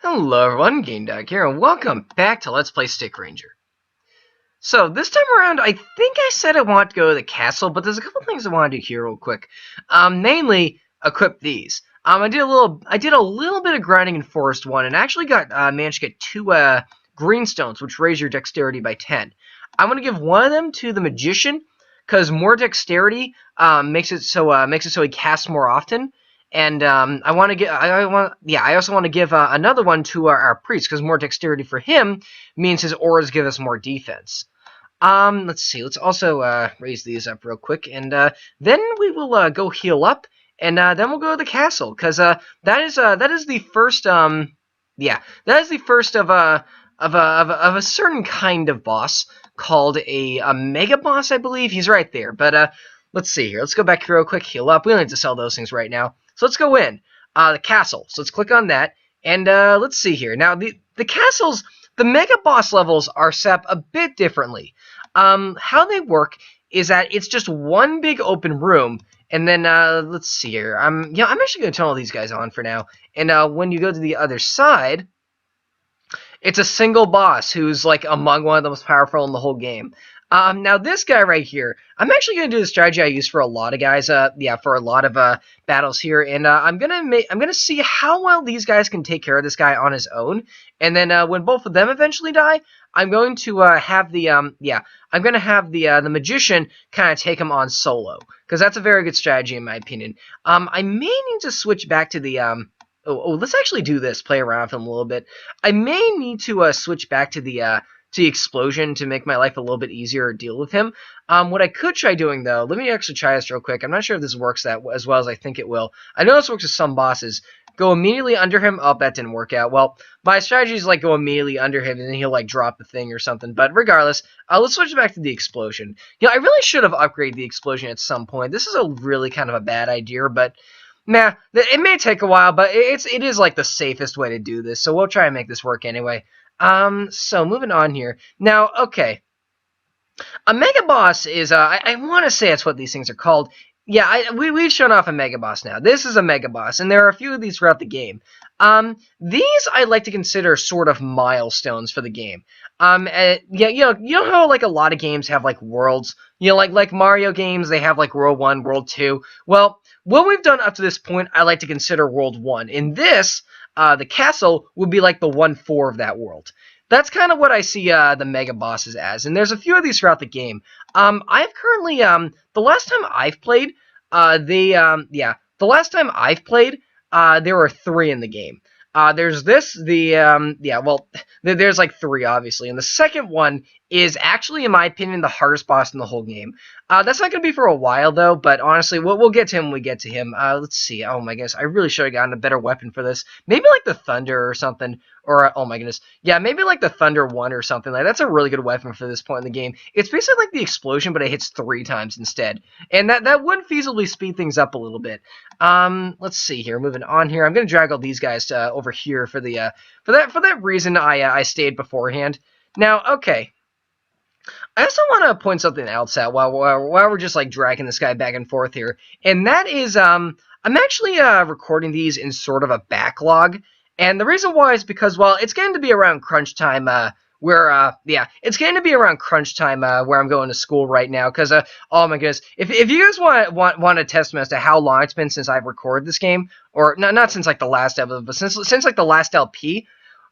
Hello everyone, GameDog here, and welcome back to Let's Play Stick Ranger. So this time around, I think I said I want to go to the castle, but there's a couple things I want to do here real quick. Mainly equip these. I did a little bit of grinding in Forest 1, and actually managed to get two greenstones, which raise your dexterity by 10. I'm gonna give one of them to the magician, because more dexterity makes it so he casts more often. And I also want to give another one to our priest, because more dexterity for him means his auras give us more defense. Let's see. Let's also raise these up real quick, and then we will go heal up, and then we'll go to the castle, because that is the first that is the first of a certain kind of boss called a mega boss, I believe. He's right there, but let's see here. Let's go back here real quick, heal up. We don't need to sell those things right now. So let's go in. The castle. So let's click on that. And let's see here. Now, the castles, the mega boss levels are set up a bit differently. How they work is that it's just one big open room. And then, let's see here. I'm actually going to turn all these guys on for now. And when you go to the other side, it's a single boss who's like among one of the most powerful in the whole game. Now this guy right here, I'm actually going to do the strategy I use for a lot of guys, for a lot of battles here, and I'm gonna see how well these guys can take care of this guy on his own, and then when both of them eventually die, I'm going to have the magician kind of take him on solo, because that's a very good strategy in my opinion. I may need to switch back to the let's actually do this, play around with him a little bit. I may need to switch back to the explosion to make my life a little bit easier to deal with him. What I could try doing, though, let me actually try this real quick. I'm not sure if this works as well as I think it will. I know this works with some bosses. Go immediately under him. Oh, that didn't work out. Well, my strategy is like go immediately under him and then he'll like drop the thing or something. But regardless, let's switch back to the explosion. I really should have upgraded the explosion at some point. This is a really kind of a bad idea, but nah, it may take a while, but it is like the safest way to do this. So we'll try and make this work anyway. So moving on here. Now, okay. A mega boss is, I want to say that's what these things are called. Yeah, we've shown off a mega boss now. This is a mega boss, and there are a few of these throughout the game. These I like to consider sort of milestones for the game. You know how like a lot of games have like worlds. Like Mario games, they have like World 1, World 2. Well, what we've done up to this point, I like to consider World 1. In this, the castle would be like the 1-4 of that world. That's kind of what I see the mega bosses as, and there's a few of these throughout the game. I've currently the last time I've played, the last time I've played, there were 3 in the game. There's this, there's like 3 obviously, and the second one is actually, in my opinion, the hardest boss in the whole game. That's not going to be for a while, though, but honestly, we'll get to him when we get to him. Let's see. Oh, my goodness. I really should have gotten a better weapon for this. Maybe like the Thunder or something. Or, oh, my goodness. Yeah, maybe like the Thunder 1 or something. Like, that's a really good weapon for this point in the game. It's basically like the explosion, but it hits 3 times instead. And that would feasibly speed things up a little bit. Let's see here. Moving on here. I'm going to drag all these guys over here for the for that reason I stayed beforehand. Now, okay. I also want to point something else out while we're just like dragging this guy back and forth here, and that is I'm actually recording these in sort of a backlog, and the reason why is because, well, it's going to be around crunch time it's going to be around crunch time where I'm going to school right now, because oh my goodness, if you guys want to test me as to how long it's been since I've recorded this game, or not since like the last episode, but since like the last LP,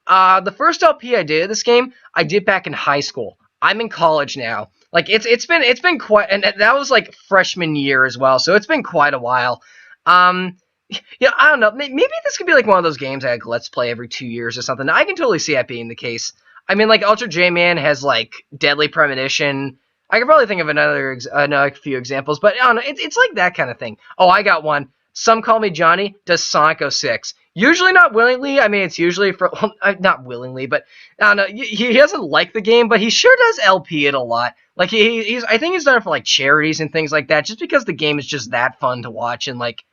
the first LP I did of this game I did back in high school. I'm in college now. Like it's been quite, and that was like freshman year as well, so it's been quite a while. Yeah, I don't know. Maybe this could be like one of those games I like Let's Play every 2 years or something. I can totally see that being the case. I mean, like Ultra J-Man has like Deadly Premonition. I could probably think of another few examples, but I don't know. It's like that kind of thing. Oh, I got one. Some Call Me Johnny does Sonic 06. Usually not willingly. I mean, it's usually for not willingly, but I don't know. He doesn't like the game, but he sure does LP it a lot. Like I think he's done it for like charities and things like that, just because the game is just that fun to watch, and like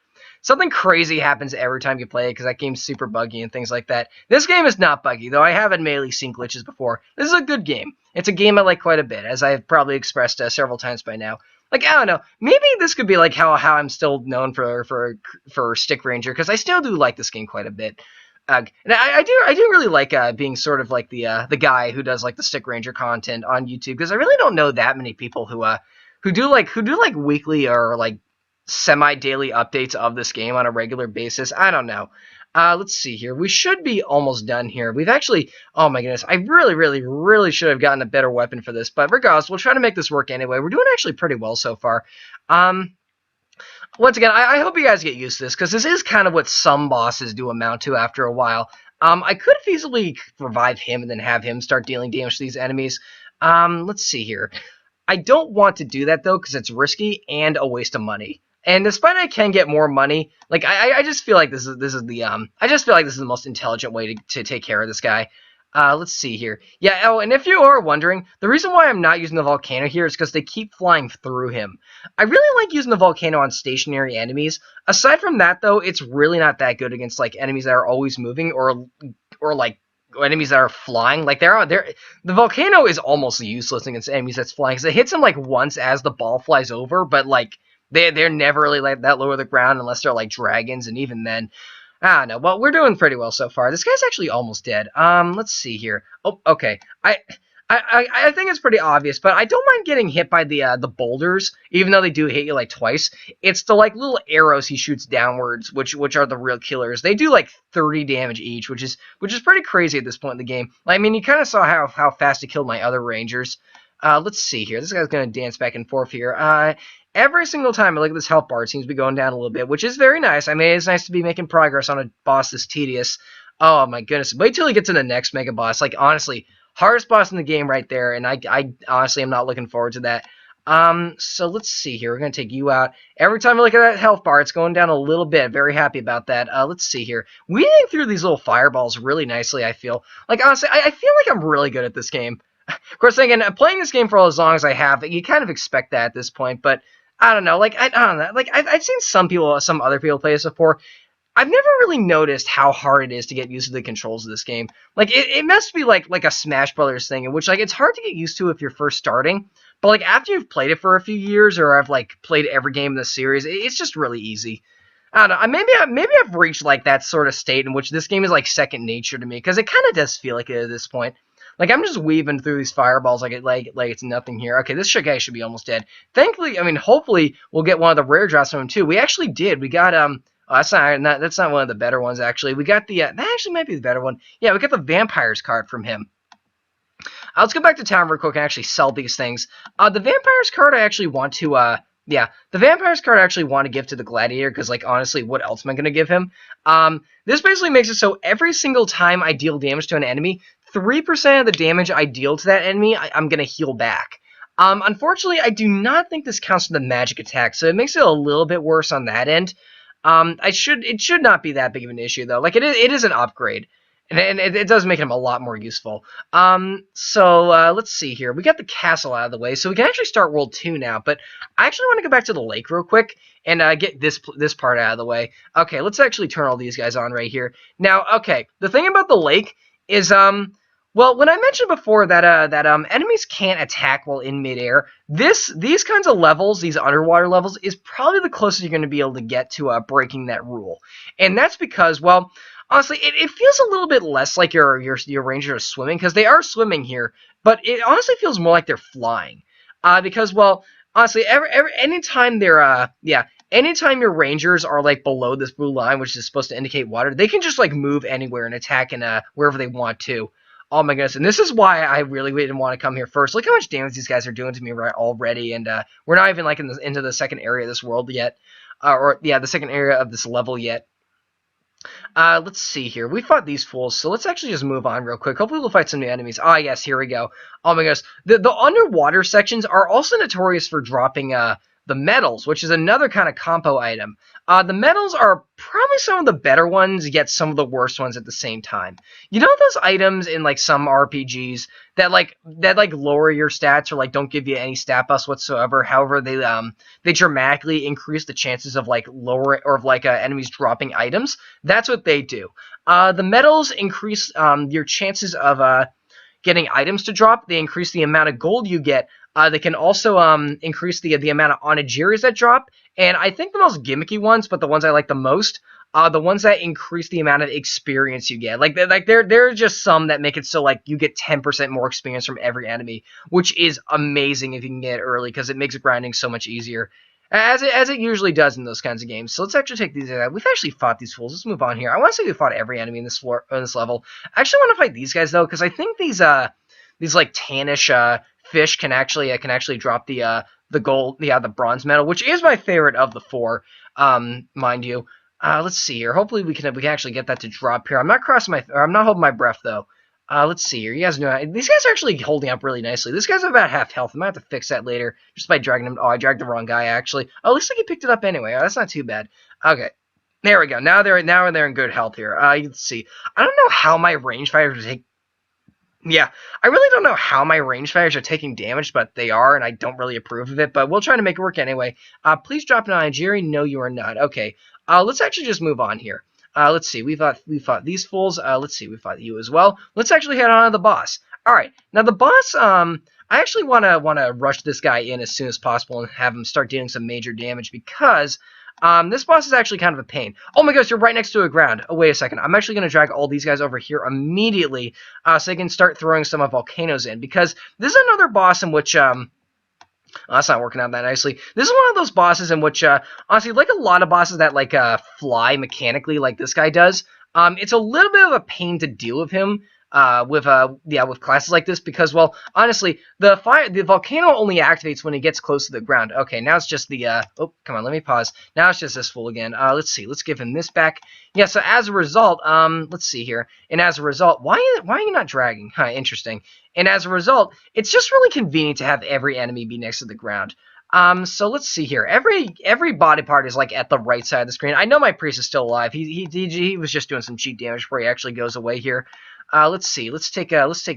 something crazy happens every time you play it because that game's super buggy and things like that. This game is not buggy, though I have admittedly seen glitches before. This is a good game. It's a game I like quite a bit, as I've probably expressed several times by now. Like, I don't know, maybe this could be like how I'm still known for Stick Ranger, because I still do like this game quite a bit. And I do really like being sort of like the guy who does like the Stick Ranger content on YouTube, because I really don't know that many people who do like weekly or like semi-daily updates of this game on a regular basis. I don't know. Let's see here. We should be almost done here. We've actually, oh my goodness, I really, really, really should have gotten a better weapon for this. But regardless, we'll try to make this work anyway. We're doing actually pretty well so far. Once again, I hope you guys get used to this, because this is kind of what some bosses do amount to after a while. I could feasibly revive him and then have him start dealing damage to these enemies. Let's see here. I don't want to do that, though, because it's risky and a waste of money. And despite I can get more money, like I just feel like this is the most intelligent way to take care of this guy. Let's see here. Yeah, oh, and if you are wondering, the reason why I'm not using the volcano here is because they keep flying through him. I really like using the volcano on stationary enemies. Aside from that, though, it's really not that good against like enemies that are always moving or like enemies that are flying. Like the volcano is almost useless against enemies that's flying, because it hits them like once as the ball flies over, but like they're never really like that low to the ground unless they're like dragons, and even then, I don't know. Well, we're doing pretty well so far. This guy's actually almost dead. Let's see here. Oh, okay. I think it's pretty obvious, but I don't mind getting hit by the boulders, even though they do hit you like twice. It's the like little arrows he shoots downwards, which are the real killers. They do like 30 damage each, which is pretty crazy at this point in the game. I mean, you kind of saw how fast it killed my other rangers. Let's see here. This guy's gonna dance back and forth here. Every single time I look at this health bar, it seems to be going down a little bit, which is very nice. I mean, it's nice to be making progress on a boss this tedious. Oh my goodness. Wait till we get to the next mega boss. Like, honestly, hardest boss in the game right there, and I honestly am not looking forward to that. So let's see here. We're going to take you out. Every time I look at that health bar, it's going down a little bit. Very happy about that. Let's see here. Weaving through these little fireballs really nicely, I feel. Like, honestly, I feel like I'm really good at this game. Of course, again, playing this game for as long as I have, you kind of expect that at this point, but I don't know. Like, I don't know. Like, I've seen some other people play this before. I've never really noticed how hard it is to get used to the controls of this game. Like, it must be like a Smash Brothers thing, in which, like, it's hard to get used to if you're first starting. But, like, after you've played it for a few years, or I've, like, played every game in the series, it's just really easy. I don't know. Maybe I've reached, like, that sort of state in which this game is, like, second nature to me, because it kind of does feel like it at this point. Like, I'm just weaving through these fireballs like it's nothing here. Okay, this guy should be almost dead. Thankfully, I mean, hopefully we'll get one of the rare drops from him too. We actually did. We got oh, that's not one of the better ones actually. We got the that actually might be the better one. Yeah, we got the vampires card from him. Let's go back to town real quick and actually sell these things. The vampires card I actually want to yeah, the vampires card I actually want to give to the gladiator, because, like, honestly, what else am I going to give him? This basically makes it so every single time I deal damage to an enemy, 3% of the damage I deal to that enemy, I'm going to heal back. Unfortunately, I do not think this counts for the magic attack, so it makes it a little bit worse on that end. It should not be that big of an issue, though. Like, it is an upgrade. And it does make him a lot more useful. Let's see here. We got the castle out of the way, so we can actually start World 2 now. But I actually want to go back to the lake real quick and get this part out of the way. Okay, let's actually turn all these guys on right here. Now, okay, the thing about the lake is, well, when I mentioned before that enemies can't attack while in midair, these kinds of levels, these underwater levels, is probably the closest you're going to be able to get to breaking that rule. And that's because, well, honestly, it feels a little bit less like your rangers are swimming, because they are swimming here, but it honestly feels more like they're flying. Because, well, honestly, anytime anytime your rangers are like below this blue line, which is supposed to indicate water, they can just like move anywhere and attack in wherever they want to. Oh my goodness, and this is why I really didn't want to come here first. Look how much damage these guys are doing to me already, and we're not even like into the second area of this world yet, the second area of this level yet. Let's see here. We fought these fools, so let's actually just move on real quick. Hopefully we'll fight some new enemies. Ah, yes, here we go. Oh my gosh. The underwater sections are also notorious for dropping the medals, which is another kind of compo item. The medals are probably some of the better ones, yet some of the worst ones at the same time. You know those items in like some RPGs that lower your stats or like don't give you any stat buffs whatsoever. However, they dramatically increase the chances of like enemies dropping items. That's what they do. The medals increase your chances of getting items to drop. They increase the amount of gold you get. They can also increase the amount of onagiris that drop. And I think the most gimmicky ones, but the ones I like the most, the ones that increase the amount of experience you get. There are just some that make it so like you get 10% more experience from every enemy, which is amazing if you can get it early because it makes grinding so much easier. As it usually does in those kinds of games. So let's actually take these. We've actually fought these fools. Let's move on here. I want to say we fought every enemy in this floor, on this level. I actually want to fight these guys though, because I think these like tannish fish can actually drop the gold, the bronze medal, which is my favorite of the four, mind you. Let's see here. Hopefully we can actually get that to drop here. I'm not holding my breath though. Let's see here. You guys know these guys are actually holding up really nicely. This guy's about half health. I might have to fix that later just by dragging him. Oh, I dragged the wrong guy actually. Oh, it looks like he picked it up anyway. Oh, that's not too bad. Okay. There we go. Now they're in good health here. Let's see. I don't know how my range fighters take. Yeah, I really don't know how my range fighters are taking damage, but they are, and I don't really approve of it. But we'll try to make it work anyway. Please drop an eye, Jerry. No, you are not. Okay. Let's actually just move on here. Let's see. We fought these fools. Let's see. We fought you as well. Let's actually head on to the boss. All right. Now the boss. I actually wanna rush this guy in as soon as possible and have him start dealing some major damage because this boss is actually kind of a pain. Oh my gosh, you're right next to a ground. Oh, wait a second. I'm actually going to drag all these guys over here immediately so they can start throwing some volcanoes in. Because this is another boss in which... that's not working out that nicely. This is one of those bosses in which, honestly, like a lot of bosses that like fly mechanically like this guy does, it's a little bit of a pain to deal with him. With classes like this because, well, honestly, the volcano only activates when it gets close to the ground. Okay, now it's just the oh, come on, let me pause. Now it's just this fool again. Let's see, let's give him this back. Yeah, so as a result, let's see here. And as a result, why are you not dragging? Huh, interesting. And as a result, it's just really convenient to have every enemy be next to the ground. So let's see here. Every body part is like at the right side of the screen. I know my priest is still alive. He was just doing some cheat damage before he actually goes away here. Let's see. Let's take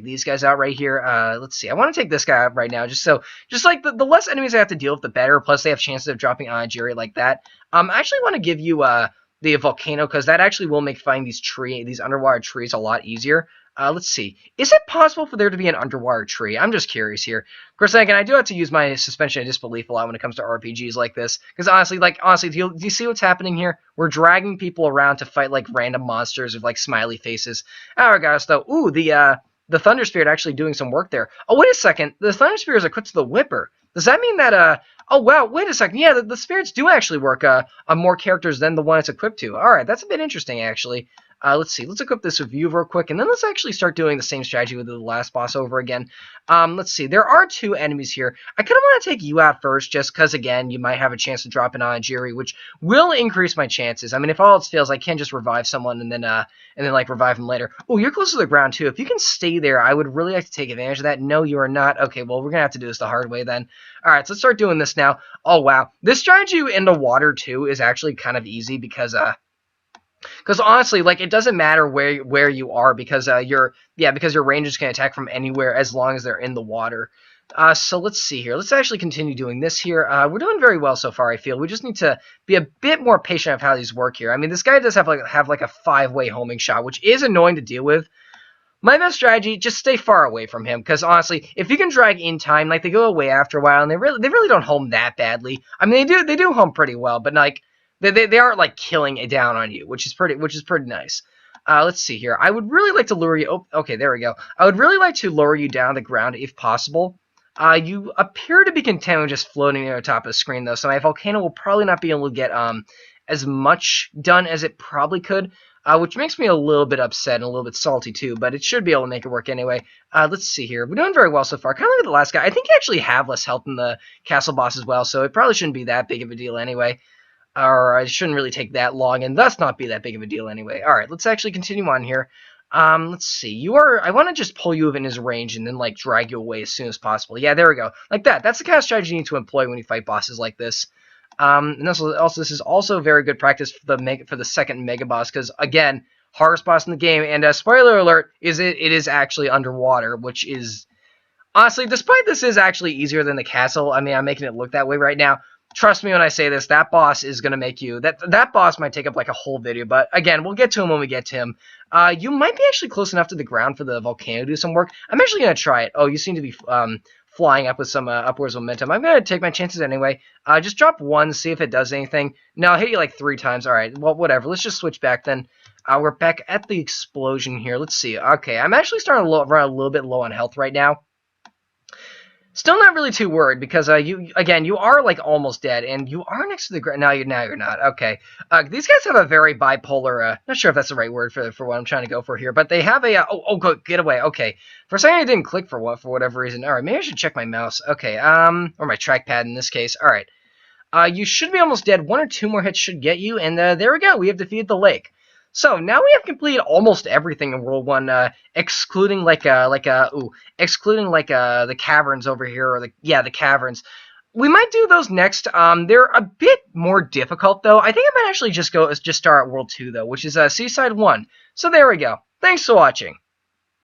these guys out right here. Let's see. I want to take this guy out right now, just like the less enemies I have to deal with, the better. Plus, they have chances of dropping on Jerry like that. I actually want to give you the volcano because that actually will make finding these underwater trees a lot easier. Let's see. Is it possible for there to be an underwater tree? I'm just curious here. Of course, again, I do have to use my suspension of disbelief a lot when it comes to RPGs like this. Because honestly, do you see what's happening here? We're dragging people around to fight like random monsters with like smiley faces. Alright, guys, though. Ooh, the Thunder Spirit actually doing some work there. Oh, wait a second. The Thunder Spirit is equipped to the Whipper. Does that mean that oh wow, wait a second. Yeah, the spirits do actually work on more characters than the one it's equipped to. Alright, that's a bit interesting actually. Let's see. Let's equip this with you real quick, and then let's actually start doing the same strategy with the last boss over again. Let's see. There are two enemies here. I kind of want to take you out first, just because, again, you might have a chance to drop an Onigiri, which will increase my chances. I mean, if all else fails, I can just revive someone and then like revive them later. Oh, you're close to the ground too. If you can stay there, I would really like to take advantage of that. No, you are not. Okay, well, we're gonna have to do this the hard way then. All right, so let's start doing this now. Oh wow, this strategy in the water too is actually kind of easy because honestly, like, it doesn't matter where you are because your rangers can attack from anywhere as long as they're in the water. So let's see here. Let's actually continue doing this here. We're doing very well so far, I feel. We just need to be a bit more patient of how these work here. I mean, this guy does have like a 5-way homing shot, which is annoying to deal with. My best strategy, just stay far away from him, because honestly, if you can drag in time, like, they go away after a while, and they really don't home that badly. I mean, they do home pretty well, but like, they aren't like killing it down on you, which is pretty nice. Let's see here. I would really like to lure you. Oh, okay, there we go. I would really like to lower you down to the ground if possible. You appear to be content with just floating near the top of the screen, though, so my volcano will probably not be able to get as much done as it probably could, which makes me a little bit upset and a little bit salty too, but it should be able to make it work anyway. Let's see here. We're doing very well so far. Kind of like the last guy. I think you actually have less health than the castle boss as well, so it probably shouldn't be that big of a deal anyway. Or it shouldn't really take that long, and thus not be that big of a deal anyway. Alright, let's actually continue on here. Let's see. I want to just pull you within his range and then, like, drag you away as soon as possible. Yeah, there we go. Like that. That's the kind of strategy you need to employ when you fight bosses like this. And also this is also very good practice for the second mega boss, because, again, hardest boss in the game, and spoiler alert, it is actually underwater, which is... Honestly, despite this is actually easier than the castle, I mean, I'm making it look that way right now. Trust me when I say this, that boss is going to make you... That boss might take up like a whole video, but again, we'll get to him when we get to him. You might be actually close enough to the ground for the volcano to do some work. I'm actually going to try it. Oh, you seem to be flying up with some upwards momentum. I'm going to take my chances anyway. Just drop 1, see if it does anything. No, I'll hit you like 3 times. All right, well, whatever. Let's just switch back then. We're back at the explosion here. Let's see. Okay, I'm actually starting to run a little bit low on health right now. Still not really too worried because you are like almost dead and you are next to the ground. Now you're not. Okay. These guys have a very bipolar. Not sure if that's the right word for what I'm trying to go for here, but they have a. Good, get away. Okay. For a second, I didn't click for whatever reason. All right, maybe I should check my mouse. Okay. Or my trackpad in this case. All right. You should be almost dead. 1 or 2 more hits should get you, and there we go. We have defeated the lake. So now we have completed almost everything in World 1, excluding the caverns over here, or the caverns. We might do those next. They're a bit more difficult though. I think I might actually just start at World 2 though, which is Seaside 1. So there we go. Thanks for watching.